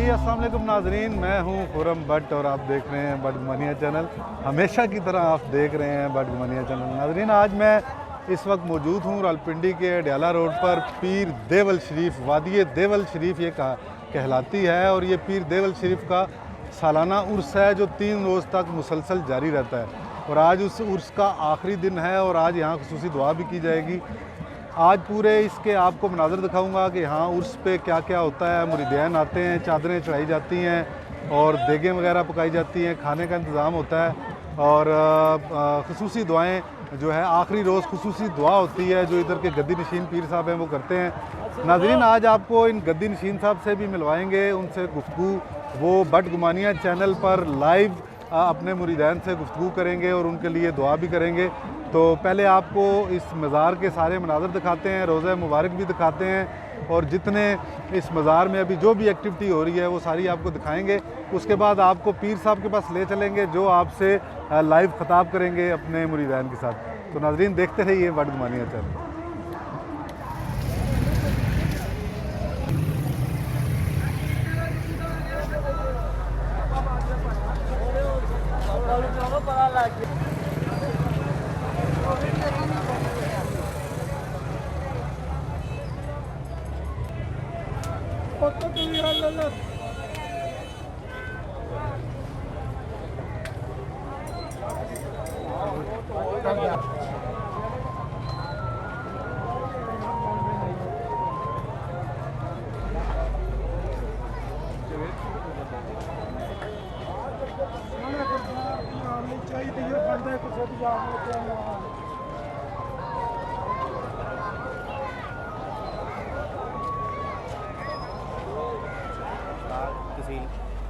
अस्सलाम वालेकुम नाजरीन, मैं हूं खुरम भट्ट और आप देख रहे हैं बट गुमानिया चैनल। हमेशा की तरह आप देख रहे हैं बट गुमानिया चैनल। नाजरीन, आज मैं इस वक्त मौजूद हूं रावलपिंडी के अडयाला रोड पर पीर देवल शरीफ, वादी देवल शरीफ ये कहलाती है, और ये पीर देवल शरीफ का सालाना उर्स है जो 3 रोज़ तक मुसलसल जारी रहता है। और आज उस उर्स का आखिरी दिन है और आज यहाँ खुसूसी दुआ भी की जाएगी। आज पूरे इसके आपको मनाज़र दिखाऊंगा कि यहाँ उर्स पे क्या क्या होता है। मुरीदैन आते हैं, चादरें चढ़ाई जाती हैं और देगें वगैरह पकाई जाती हैं, खाने का इंतज़ाम होता है और खुसूसी दुआएं जो है आखिरी रोज़ खुसूसी दुआ होती है जो इधर के गद्दी नशीन पीर साहब हैं वो करते हैं। नाज़रीन, आज आपको इन गद्दी नशीन साहब से भी मिलवाएंगे, उनसे गुफ्तगू वो बट गुमानिया चैनल पर लाइव अपने मुरीदैन से गुफ्तगू करेंगे और उनके लिए दुआ भी करेंगे। तो पहले आपको इस मज़ार के सारे मनाज़र दिखाते हैं, रोज़ा मुबारक भी दिखाते हैं और जितने इस मज़ार में अभी जो भी एक्टिविटी हो रही है वो सारी आपको दिखाएंगे। उसके बाद आपको पीर साहब के पास ले चलेंगे जो आपसे लाइव ख़िताब करेंगे अपने मुरीदैन के साथ। तो नाज़रीन, देखते रहिए बट गुमानिया चैनल।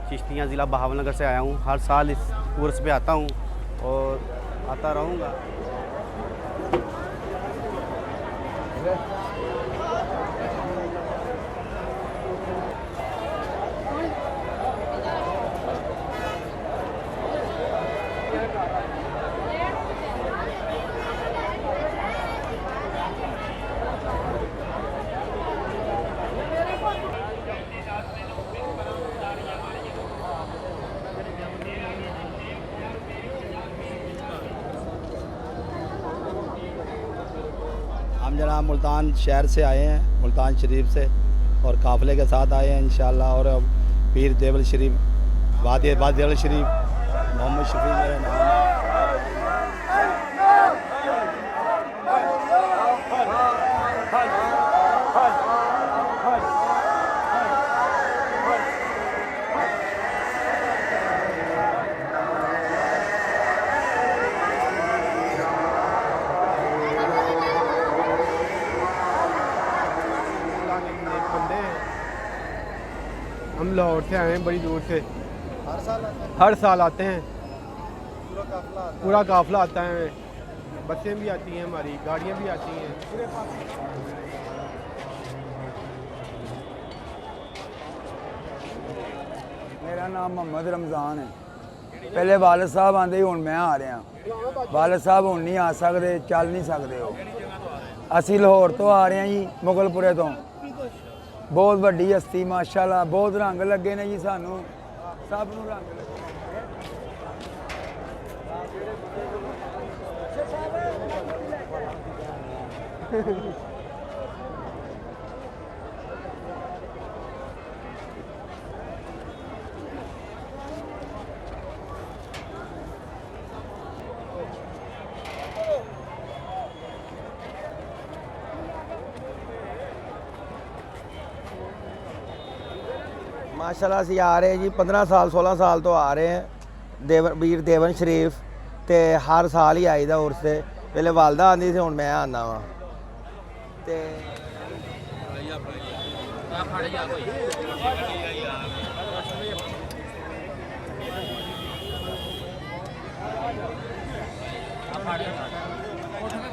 चिश्तियाँ ज़िला बहावलनगर से आया हूँ। हर साल इस उर्स पे आता हूँ और आता रहूँगा। हम जनाब मुल्तान शहर से आए हैं, मुल्तान शरीफ से, और काफ़िले के साथ आए हैं इंशाअल्लाह। और अब पीर देवल शरीफ, वादी देवल शरीफ, मोहम्मद शफी मेरा नाम है। हम लाहौर से आए हैं, बड़ी दूर से। हर साल आते हैं। पूरा काफ़िला आता है। बसें भी आती हैं, हमारी गाड़ियाँ भी आती हैं। मेरा नाम मोहम्मद रमज़ान है। पहले वालिद साहब आते ही, हुण मैं आ रहा। वालिद साहब हुण नहीं आ सकते, चल नहीं सकते हो। असी लाहौर तो आ रहे हैं जी, मुगलपुरे तो। बहुत वड्डी हस्ती माशाअल्लाह, बहुत रंग लगे ने जी सानू, सब नूं रंग लगे। माशाल्लाह असी आ रहे हैं जी, 15 साल 16 साल तो आ रहे हैं वीर देवन शरीफ। तो हर साल ही आईदा उर्स से। पहले वालदा आती थी, हुण मैं आना वा।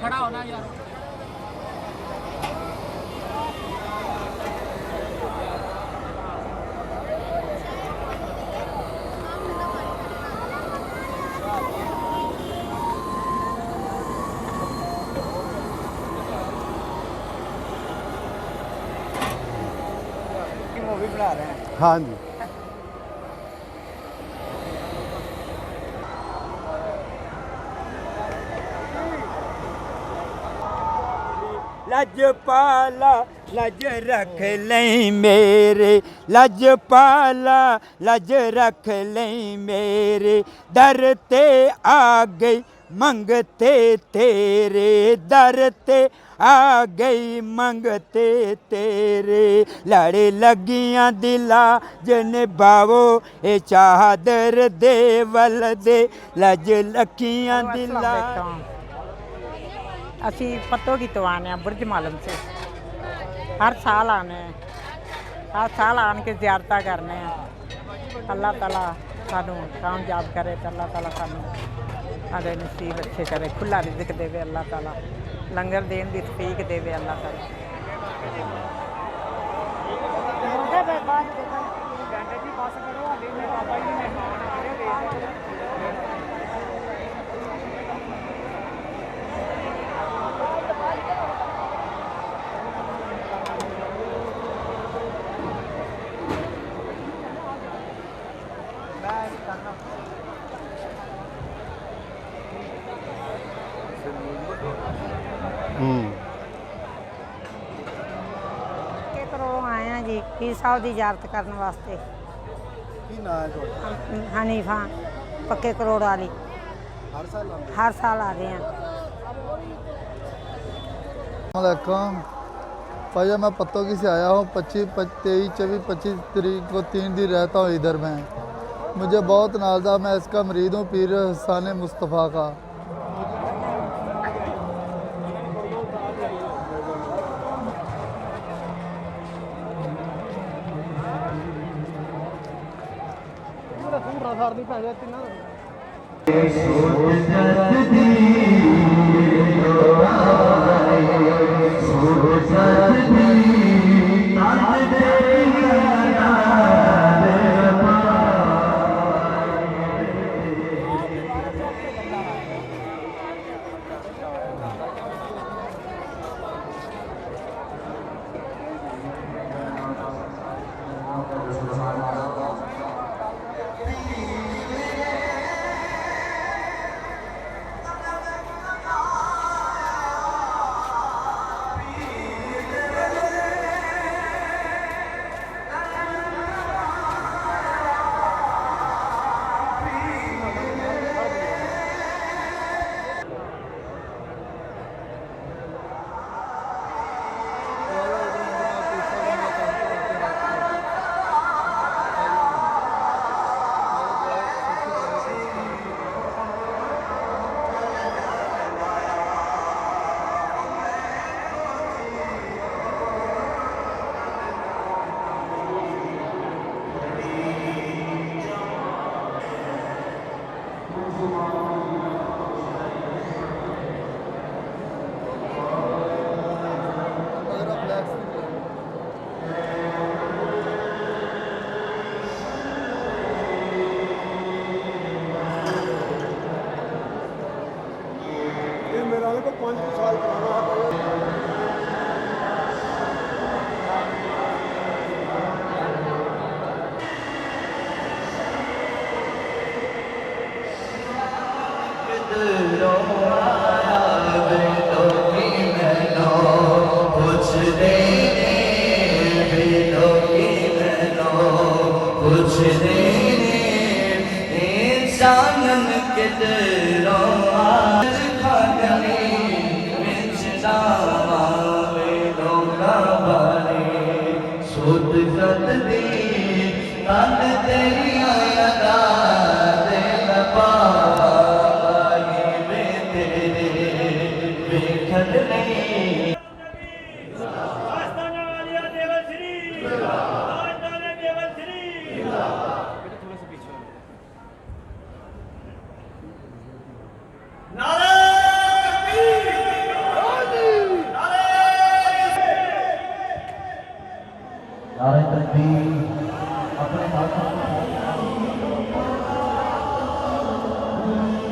खड़ा होना यार। मूवी बना रहे हैं। हाँ जी। लजपाला लज रख लें मेरे लजपाला लज रख लें मेरे दर ते आ गई मंगते तेरे दर ते आ गई मंगते तेरे लड़े लगियां दिला जन बावो ए चादर दे वल दे लज लखियां दिला। ਅਸੀਂ ਪੱਤੋ ਕੀ ਤੋਂ ਆਨੇ ਆ ਬੁਰਜ ਮਾਲਮ ਸੇ हर साल आने हैं हर साल आन के ज़ियारत करने हैं। अल्लाह ताला सानू कामयाब करे तो अल्लाह ताला सानू आदे नसीब अच्छे करे खुला रिज़्क देवे अल्लाह ताला लंगर देन दी तौफीक देवे अल्लाह ताला। के करोड़ों आए हैं जी पीर साहब की इजारत करने वास्ते। ਕੀ ਨਾਂ ਹੈ ਤੁਹਾਡਾ? हनीफा पक्के करोड़ वाली हर साल आते हर साल आ रहे हैं। वालेकुम भैया मैं पत्तों की से आया हूँ 25, 23, 24, 25 तारीख को 3 दिन रहता हूँ इधर में। मुझे बहुत नाज़ा मैं इसका मरीद हूँ पीर हसन मुस्तफ़ा का।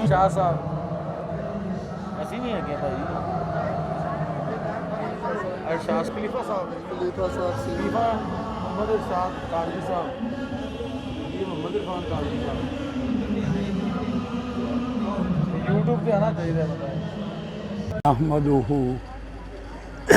शाह साहब ਅਸੀਂ ਵੀ ਹੈਗੇ ਭਾਈ अरशाद खलीफा साहब खलीफा मोहम्मद इरशाद काजी साहब ये मोहम्मद इरफान काजी साहब YouTube पे आना चाहिए अहमदुहु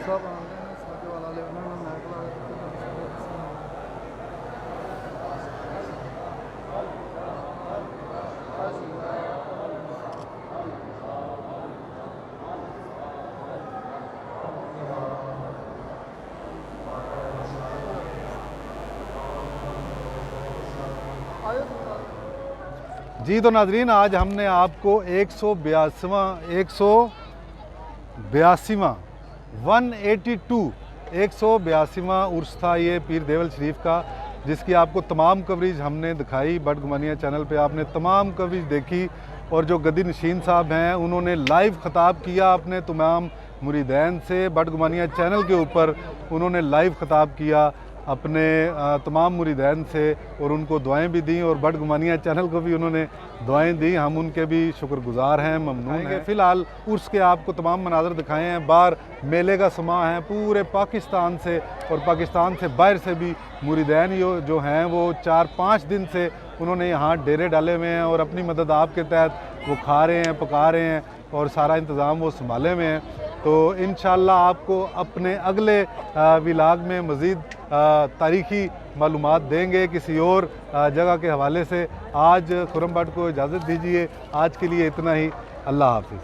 सब आ रहे हैं साथ वाला लेना ना मैक ला जी तो नाजरीन, आज हमने आपको 182वां उर्स था ये पीर देवल शरीफ का, जिसकी आपको तमाम कवरेज हमने दिखाई। बट घुमानिया चैनल पे आपने तमाम कवरेज देखी, और जो गद्दी नशीन साहब हैं उन्होंने लाइव ख़िताब किया अपने तमाम मुरीदैन से। बट घुमानिया चैनल के ऊपर उन्होंने लाइव ख़िताब किया अपने तमाम मुरीदैन से, और उनको दुआएं भी दी, और बट घुमानिया चैनल को भी उन्होंने दुआएं दी। हम उनके भी शुक्रगुजार हैं, ममनून हैं। फ़िलहाल उर्स के आपको तमाम मनाज़र दिखाए हैं। बाहर मेले का समा है, पूरे पाकिस्तान से और पाकिस्तान से बाहर से भी मुरीदैन जो हैं वो 4-5 दिन से उन्होंने यहाँ डेरे डाले हुए हैं, और अपनी मदद आपके तहत वो खा रहे हैं, पका रहे हैं, और सारा इंतज़ाम वो संभाले हुए हैं। तो इंशाअल्लाह आपको अपने अगले व्लॉग में मज़ीद तारीख़ी मालूमात देंगे किसी और जगह के हवाले से। आज खुर्रम भट्ट को इजाज़त दीजिए, आज के लिए इतना ही। अल्लाह हाफ़िज़।